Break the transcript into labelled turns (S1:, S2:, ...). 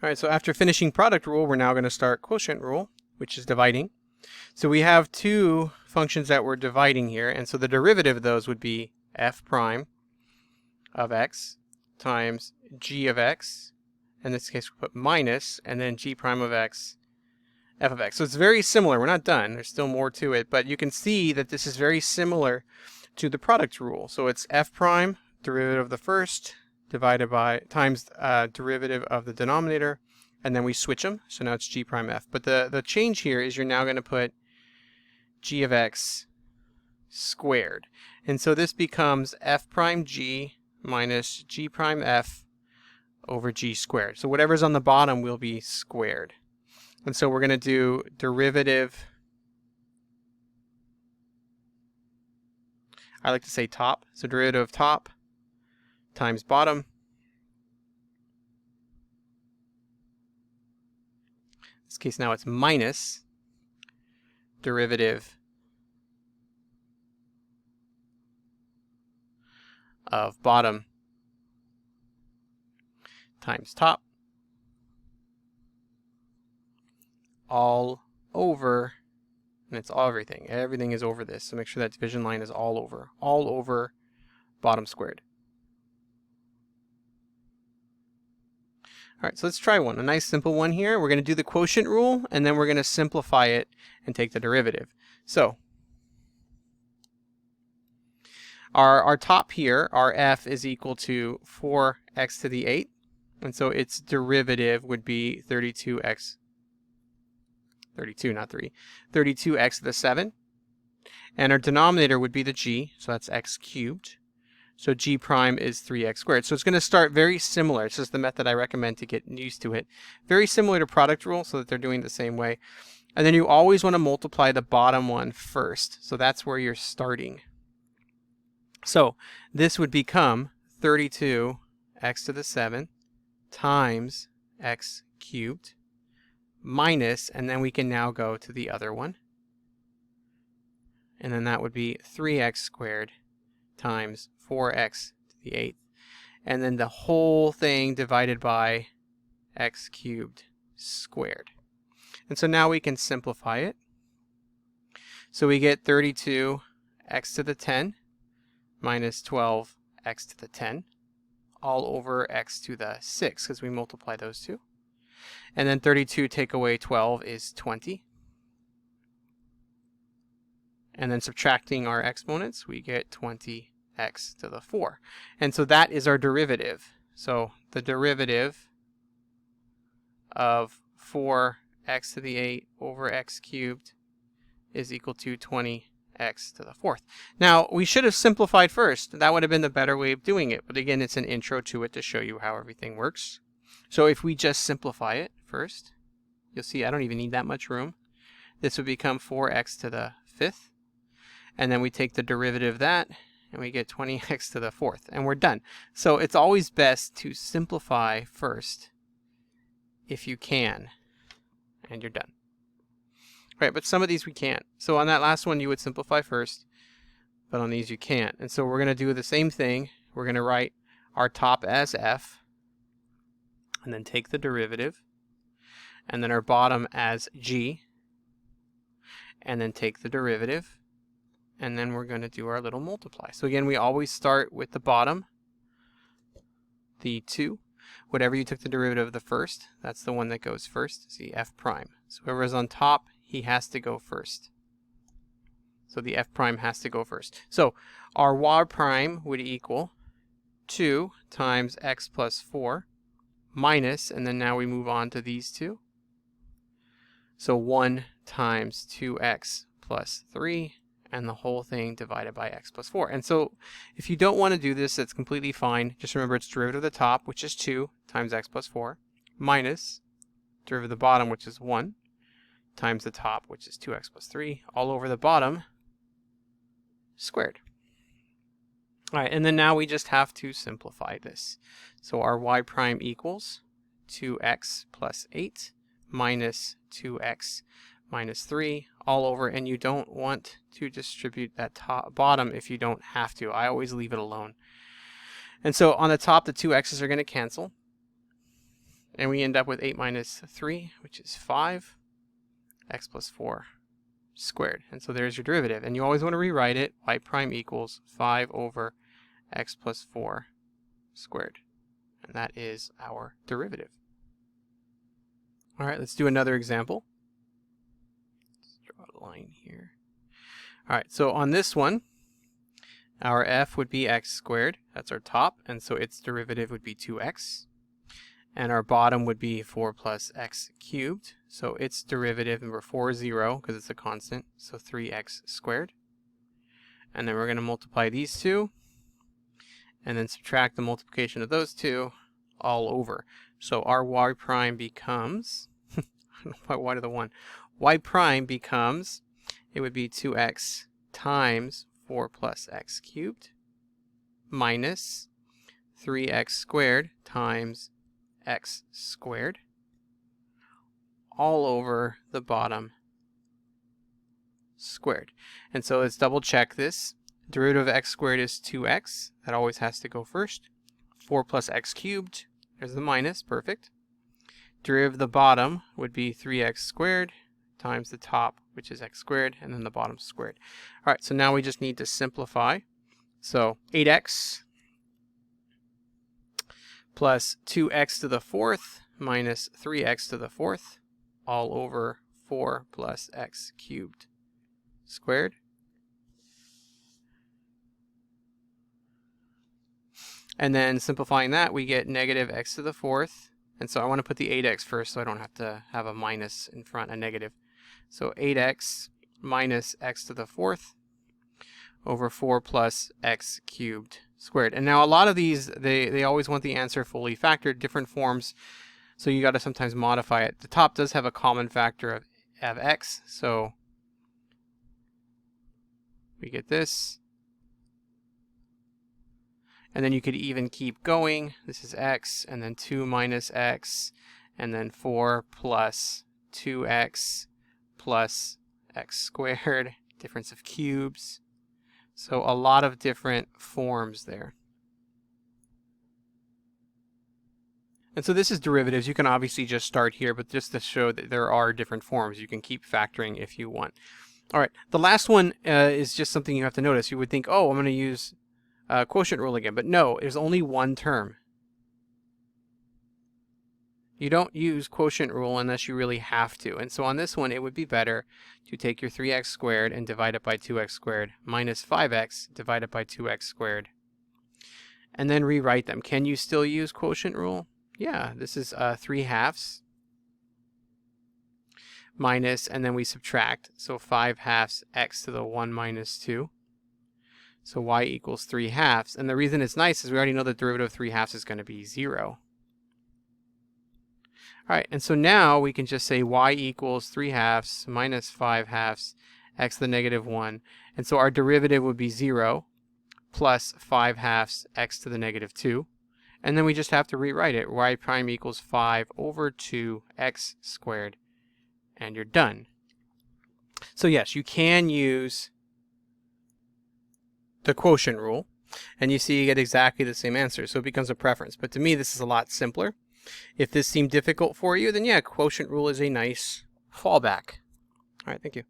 S1: All right, so after finishing product rule, we're now going to start quotient rule, which is dividing. So we have two functions that we're dividing here, and so the derivative of those would be f prime of x times g of x. In this case, we put minus, and then g prime of x, f of x. So it's very similar. We're not done. There's still more to it, but you can see that this is very similar to the product rule. So it's f prime, derivative of the first, divided by times derivative of the denominator, and then we switch them. So now it's g prime f. But the change here is you're now going to put g of x squared. And so this becomes f prime g minus g prime f over g squared. So whatever's on the bottom will be squared. And so we're going to do derivative, I like to say top. So derivative of top times bottom. In this case now it's minus derivative of bottom times top all over, and it's all everything. Everything is over this, so make sure that division line is all over bottom squared. All right, so let's try one. A nice simple one here. We're going to do the quotient rule, and then we're going to simplify it and take the derivative. So our top here, our f is equal to 4x to the 8. And so its derivative would be 32x, 32, not 3, 32x to the 7. And our denominator would be the g, so that's x cubed. So g prime is 3x squared. So it's going to start very similar. It's just the method I recommend to get used to it. Very similar to product rule, so that they're doing the same way. And then you always want to multiply the bottom one first. So that's where you're starting. So this would become 32x to the 7 times x cubed minus, and then we can now go to the other one. And then that would be 3x squared times 4x to the 8th. And then the whole thing divided by x cubed squared. And so now we can simplify it. So we get 32x to the 10 minus 12x to the 10 all over x to the 6, because we multiply those two. And then 32 take away 12 is 20. And then subtracting our exponents, we get 20x to the 4. And so that is our derivative. So the derivative of 4x to the 8 over x cubed is equal to 20x to the 4th. Now, we should have simplified first. That would have been the better way of doing it. But again, it's an intro to it to show you how everything works. So if we just simplify it first, you'll see I don't even need that much room. This would become 4x to the 5th. And then we take the derivative of that, and we get 20x to the 4th. And we're done. So it's always best to simplify first if you can. And you're done. Right, but some of these we can't. So on that last one, you would simplify first, but on these you can't. And so we're going to do the same thing. We're going to write our top as f, and then take the derivative, and then our bottom as g, and then take the derivative, and then we're going to do our little multiply. So again, we always start with the bottom, the 2. Whatever you took the derivative of the first, that's the one that goes first, is the f prime. So whoever's on top, he has to go first. So the f prime has to go first. So our y prime would equal 2 times x plus 4 minus, and then now we move on to these two. So 1 times 2x plus 3, and the whole thing divided by x plus 4. And so if you don't want to do this, that's completely fine. Just remember it's derivative of the top, which is 2 times x plus 4, minus derivative of the bottom, which is 1, times the top, which is 2x plus 3, all over the bottom, squared. All right, and then now we just have to simplify this. So our y prime equals 2x plus 8 minus 2x minus 3 all over, and you don't want to distribute that top bottom if you don't have to. I always leave it alone. And so on the top, the two x's are going to cancel. And we end up with 8 minus 3, which is 5, x plus 4 squared. And so there's your derivative. And you always want to rewrite it. Y prime equals 5 over x plus 4 squared. And that is our derivative. All right, let's do another example. Let's draw a line here. All right, so on this one, our f would be x squared. That's our top. And so its derivative would be 2x. And our bottom would be 4 plus x cubed. So its derivative, number 4 is 0 because it's a constant. So 3x squared. And then we're going to multiply these two. And then subtract the multiplication of those two all over. So our y prime becomes, why to the 1? Y prime becomes, it would be 2x times 4 plus x cubed minus 3x squared times x squared all over the bottom squared. And so let's double check this. Derivative of x squared is 2x. That always has to go first. 4 plus x cubed. There's the minus. Perfect. Derivative of the bottom would be 3x squared times the top, which is x squared, and then the bottom squared. All right, so now we just need to simplify. So 8x plus 2x to the 4th minus 3x to the 4th all over 4 plus x cubed squared. And then simplifying that, we get negative x to the 4th. And so I want to put the 8x first so I don't have to have a minus in front, a negative. So 8x minus x to the 4th over 4 plus x cubed squared. And now a lot of these, they always want the answer fully factored, different forms. So you got to sometimes modify it. The top does have a common factor of x. So we get this. And then you could even keep going. This is x, and then 2 minus x, and then 4 plus 2x plus x squared, difference of cubes. So a lot of different forms there. And so this is derivatives. You can obviously just start here, but just to show that there are different forms, you can keep factoring if you want. All right, the last one is just something you have to notice. You would think, oh, I'm going to use quotient rule again, but no, there's only one term. You don't use quotient rule unless you really have to. And so on this one, it would be better to take your 3x squared and divide it by 2x squared minus 5x divided by 2x squared. And then rewrite them. Can you still use quotient rule? Yeah, this is 3/2 minus, and then we subtract. So 5/2 x to the 1 minus 2. So y equals 3/2. And the reason it's nice is we already know the derivative of 3/2 is going to be 0. All right, and so now we can just say y equals 3/2 minus 5/2 x to the negative 1. And so our derivative would be 0 plus 5/2 x to the negative 2. And then we just have to rewrite it. Y prime equals 5 over 2 x squared. And you're done. So yes, you can use the quotient rule, and you see you get exactly the same answer, so it becomes a preference. But to me, this is a lot simpler. If this seemed difficult for you, then yeah, quotient rule is a nice fallback. All right, thank you.